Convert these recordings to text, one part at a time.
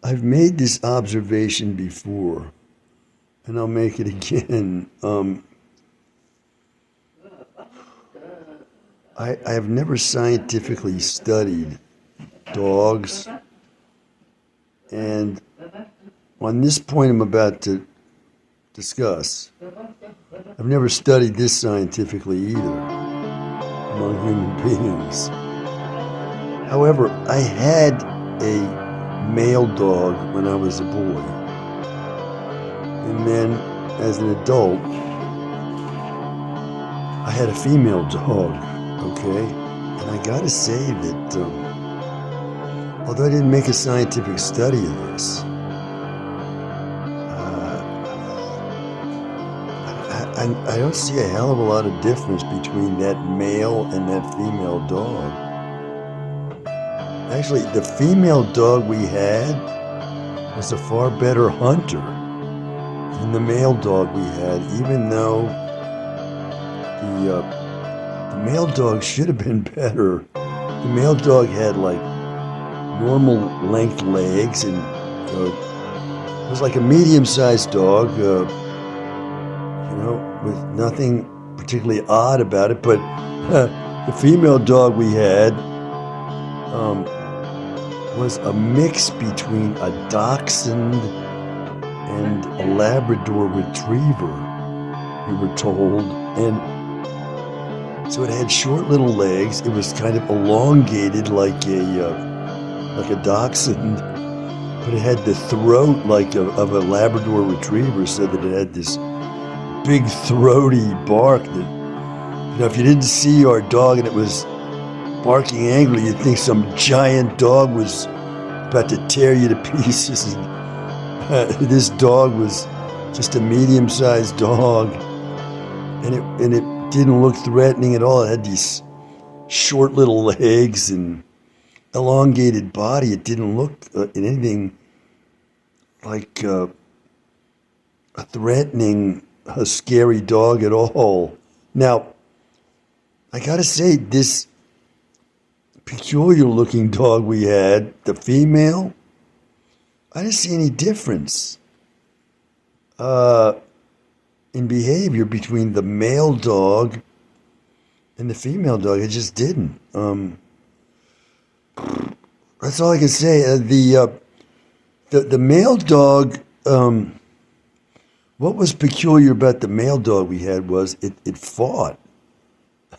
I've made this observation before, and I'll make it again. I have never scientifically studied dogs, and on this point I'm about to discuss, I've never studied this scientifically either among human beings. However, I had a male dog when I was a boy, and then as an adult, I had a female dog, okay? And I gotta say that, although I didn't make a scientific study of this, I don't see a hell of a lot of difference between that male and that female dog. Actually, the female dog we had was a far better hunter than the male dog we had, even though the male dog should have been better. The male dog had like normal length legs, and it was like a medium-sized dog, with nothing particularly odd about it. But the female dog we had was a mix between a dachshund and a Labrador retriever, we were told. And so it had short little legs. It was kind of elongated like a dachshund, but it had the throat like of a Labrador retriever, so that it had this big throaty bark that, if you didn't see our dog and it was barking angrily, you'd think some giant dog was about to tear you to pieces. And this dog was just a medium-sized dog, and it didn't look threatening at all. It had these short little legs and elongated body. It didn't look in anything like a threatening, a scary dog at all. Now, I gotta say, this peculiar looking dog we had, the female, I didn't see any difference in behavior between the male dog and the female dog. I just didn't. That's all I can say. The male dog, what was peculiar about the male dog we had was it fought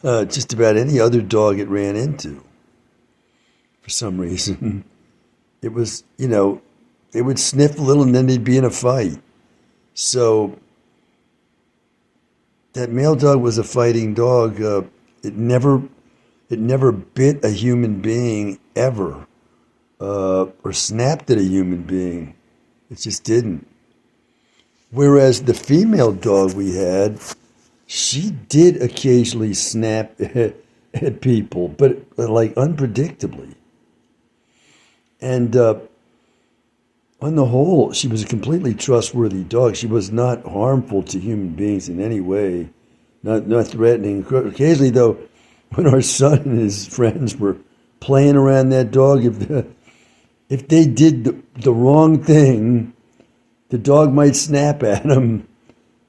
just about any other dog it ran into. For some reason, it was, they would sniff a little and then they'd be in a fight. So that male dog was a fighting dog. It never bit a human being ever, or snapped at a human being. It just didn't. Whereas the female dog we had, she did occasionally snap at people, but like unpredictably. And on the whole, she was a completely trustworthy dog. She was not harmful to human beings in any way, not threatening. Occasionally, though, when our son and his friends were playing around that dog, if they did the wrong thing, the dog might snap at them,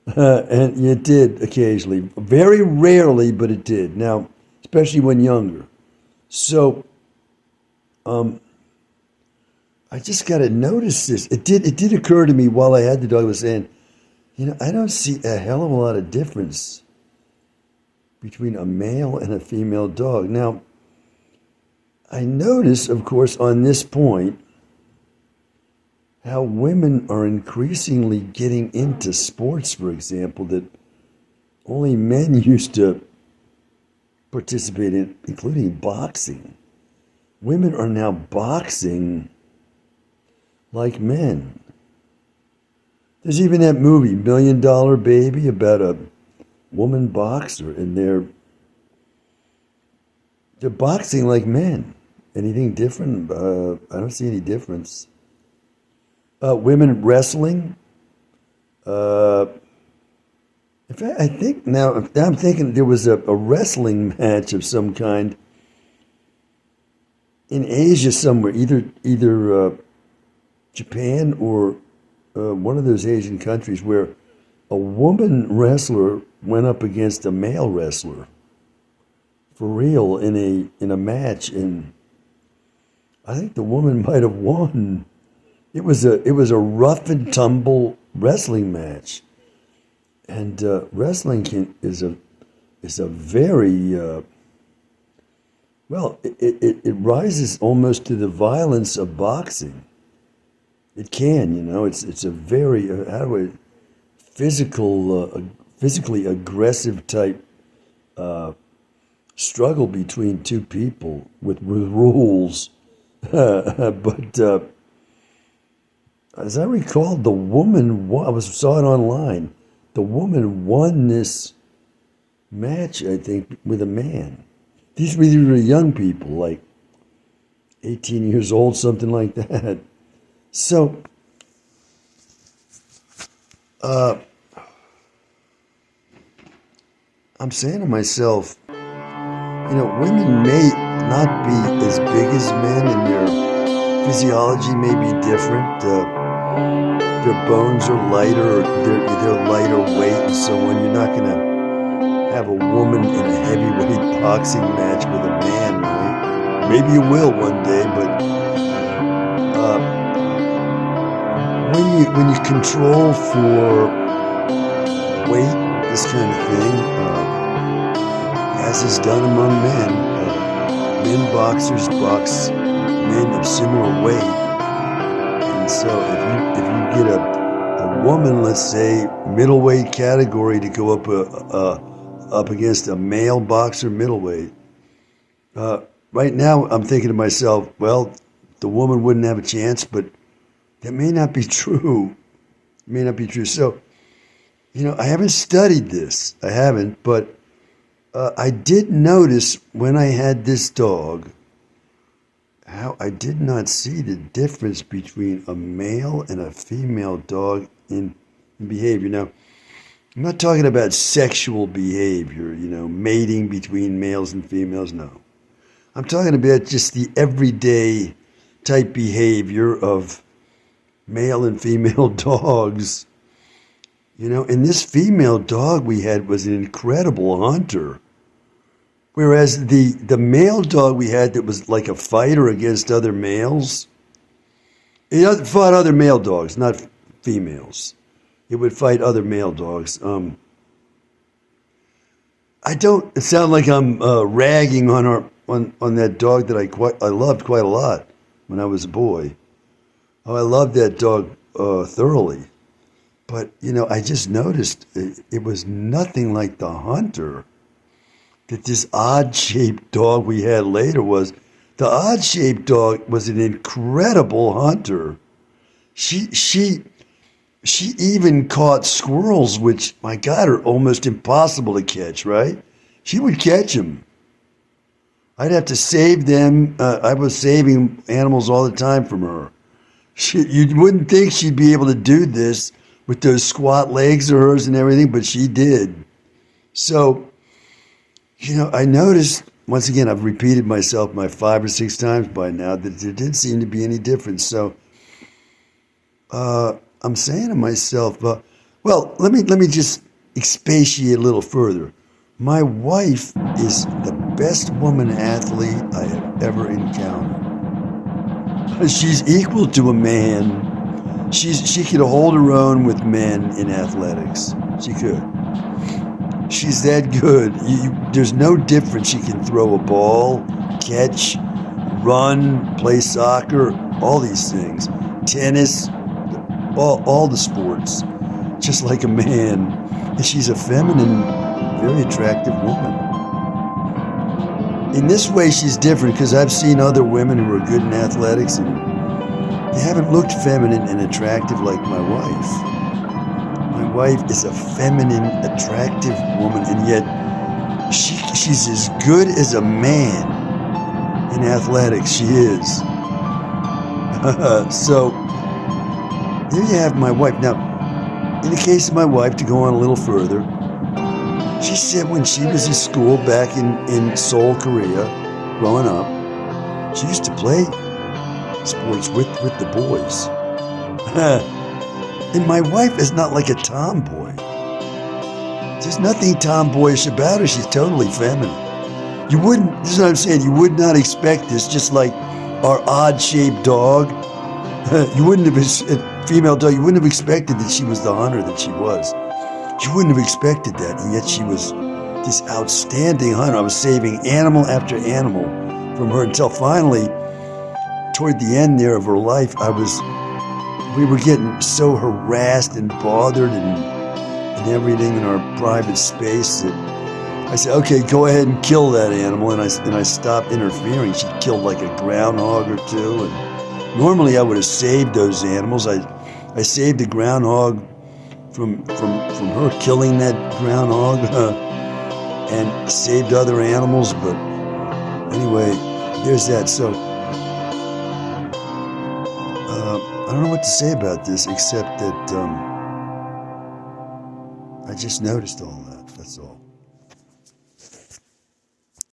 and it did occasionally. Very rarely, but it did. Now, especially when younger. So, I just got to notice this. It did occur to me while I had the dog. I was saying, I don't see a hell of a lot of difference between a male and a female dog. Now, I notice, of course, on this point, how women are increasingly getting into sports, for example, that only men used to participate in, including boxing. Women are now boxing like men. There's even that movie, $1 Million Baby, about a woman boxer, and they're boxing like men. Anything different? I don't see any difference. Women wrestling. In fact, I think now I'm thinking there was a wrestling match of some kind in Asia somewhere, either Japan or one of those Asian countries where a woman wrestler went up against a male wrestler for real in a match, and I think the woman might have won. It was a rough and tumble wrestling match, and wrestling is a very well. It rises almost to the violence of boxing. It can, it's a very how do I physically aggressive type struggle between two people with rules. But as I recall, the woman won. Saw it online. The woman won this match, I think, with a man. These were young people, like 18 years old, something like that. So, I'm saying to myself, women may not be as big as men, and their physiology may be different. Their bones are lighter, or they're lighter weight, and so when you're not going to have a woman in a heavyweight boxing match with a man, right? Maybe you will one day, but when you control for weight, this kind of thing, as is done among men, men boxers box men of similar weight, and so if you get a woman, let's say middleweight category, to go up against a male boxer middleweight, right now I'm thinking to myself, well, the woman wouldn't have a chance, but that may not be true. It may not be true. So, I haven't studied this. I haven't, but I did notice when I had this dog how I did not see the difference between a male and a female dog in behavior. Now, I'm not talking about sexual behavior, mating between males and females, no. I'm talking about just the everyday type behavior of male and female dogs. And this female dog we had was an incredible hunter. Whereas the male dog we had that was like a fighter against other males, it fought other male dogs, not females. It would fight other male dogs. I don't sound like I'm ragging on that dog that I loved quite a lot when I was a boy. Oh, I loved that dog thoroughly. But, I just noticed it was nothing like the hunter that this odd-shaped dog we had later was. The odd-shaped dog was an incredible hunter. She even caught squirrels, which, my God, are almost impossible to catch, right? She would catch them. I'd have to save them. I was saving animals all the time from her. You wouldn't think she'd be able to do this with those squat legs of hers and everything, but she did. So, I noticed, once again, I've repeated myself 5 or 6 times by now, that there didn't seem to be any difference. So, I'm saying to myself, well, let me just expatiate a little further. My wife is the best woman athlete I have ever encountered. She's equal to a man. She could hold her own with men in athletics. She could. She's that good. There's no difference. She can throw a ball, catch, run, play soccer, all these things. Tennis, all the sports, just like a man. And she's a feminine, very attractive woman. In this way, she's different because I've seen other women who are good in athletics and they haven't looked feminine and attractive like my wife. My wife is a feminine, attractive woman, and yet she's as good as a man in athletics. She is. So, there you have my wife. Now, in the case of my wife, to go on a little further, she said when she was in school back in Seoul, Korea, growing up, she used to play sports with the boys. And my wife is not like a tomboy. There's nothing tomboyish about her. She's totally feminine. You wouldn't, this is what I'm saying, you would not expect this, just like our odd-shaped dog. You wouldn't have, a female dog, you wouldn't have expected that she was the hunter that she was. You wouldn't have expected that, and yet she was this outstanding hunter. I was saving animal after animal from her until finally, toward the end there of her life, we were getting so harassed and bothered and everything in our private space that I said, okay, go ahead and kill that animal, and I stopped interfering. She killed like a groundhog or two, and normally I would have saved those animals. I saved the groundhog from her killing that groundhog and saved other animals, but anyway, there's that. So I don't know what to say about this except that I just noticed all that. That's all.